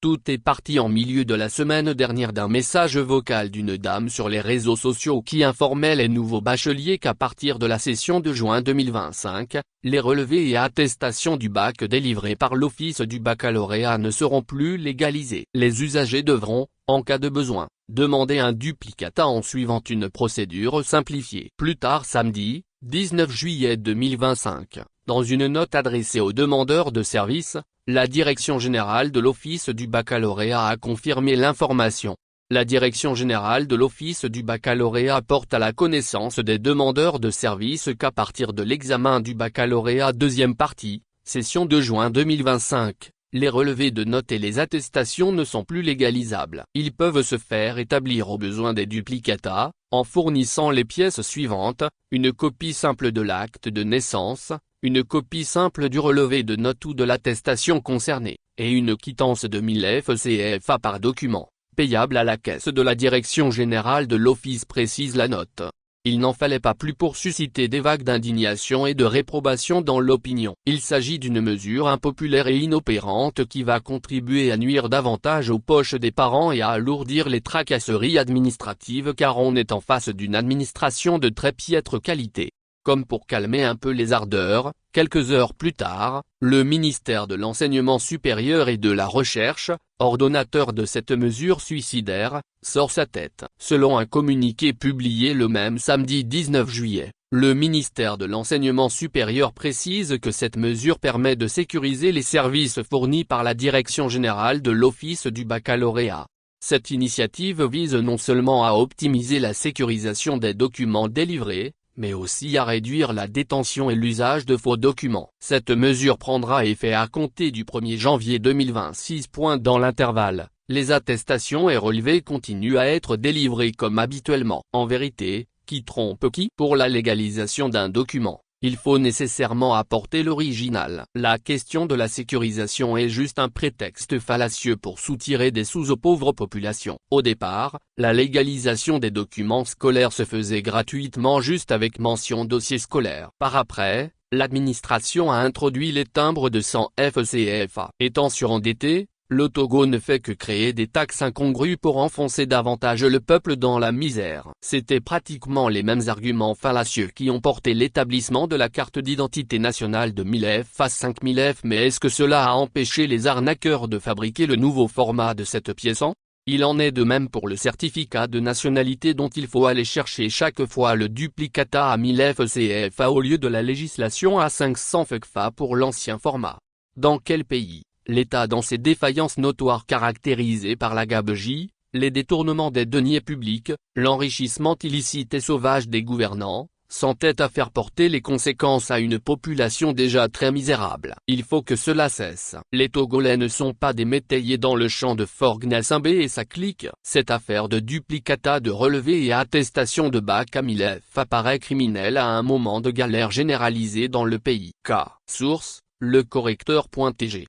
Tout est parti en milieu de la semaine dernière d'un message vocal d'une dame sur les réseaux sociaux qui informait les nouveaux bacheliers qu'à partir de la session de juin 2025, les relevés et attestations du bac délivrés par l'Office du baccalauréat ne seront plus légalisés. Les usagers devront, en cas de besoin, demander un duplicata en suivant une procédure simplifiée. Plus tard samedi, 19 juillet 2025, dans une note adressée aux demandeurs de services, la Direction générale de l'Office du baccalauréat a confirmé l'information. La Direction générale de l'Office du baccalauréat porte à la connaissance des demandeurs de services qu'à partir de l'examen du baccalauréat deuxième partie, session de juin 2025, les relevés de notes et les attestations ne sont plus légalisables. Ils peuvent se faire établir au besoin des duplicata, en fournissant les pièces suivantes, une copie simple de l'acte de naissance, une copie simple du relevé de notes ou de l'attestation concernée, et une quittance de 1000 FCFA par document, payable à la caisse de la Direction générale de l'Office, précise la note. Il n'en fallait pas plus pour susciter des vagues d'indignation et de réprobation dans l'opinion. Il s'agit d'une mesure impopulaire et inopérante qui va contribuer à nuire davantage aux poches des parents et à alourdir les tracasseries administratives car on est en face d'une administration de très piètre qualité. Comme pour calmer un peu les ardeurs, quelques heures plus tard, le ministère de l'Enseignement supérieur et de la Recherche, ordonnateur de cette mesure suicidaire, sort sa tête. Selon un communiqué publié le même samedi 19 juillet, le ministère de l'Enseignement supérieur précise que cette mesure permet de sécuriser les services fournis par la Direction générale de l'Office du baccalauréat. Cette initiative vise non seulement à optimiser la sécurisation des documents délivrés, mais aussi à réduire la détention et l'usage de faux documents. Cette mesure prendra effet à compter du 1er janvier 2026. Dans l'intervalle, les attestations et relevés continuent à être délivrés comme habituellement. En vérité, qui trompe qui? Pour la légalisation d'un document, il faut nécessairement apporter l'original. La question de la sécurisation est juste un prétexte fallacieux pour soutirer des sous aux pauvres populations. Au départ, la légalisation des documents scolaires se faisait gratuitement juste avec mention dossier scolaire. Par après, l'administration a introduit les timbres de 100 FCFA. Étant surendetté, le Togo ne fait que créer des taxes incongrues pour enfoncer davantage le peuple dans la misère. C'était pratiquement les mêmes arguments fallacieux qui ont porté l'établissement de la carte d'identité nationale de 1000 F à 5000 F. Mais est-ce que cela a empêché les arnaqueurs de fabriquer le nouveau format de cette pièce? Il en est de même pour le certificat de nationalité dont il faut aller chercher chaque fois le duplicata à 1000 FCFA au lieu de la législation à 500 FCFA pour l'ancien format. Dans quel pays l'État, dans ses défaillances notoires caractérisées par la gabegie, les détournements des deniers publics, l'enrichissement illicite et sauvage des gouvernants, s'entête à faire porter les conséquences à une population déjà très misérable? Il faut que cela cesse. Les Togolais ne sont pas des métayers dans le champ de Forgues Gnassingbé et sa clique. Cette affaire de duplicata de relevés et attestation de bac à 1000 F apparaît criminelle à un moment de galère généralisée dans le pays. Source, lecorrecteur.tg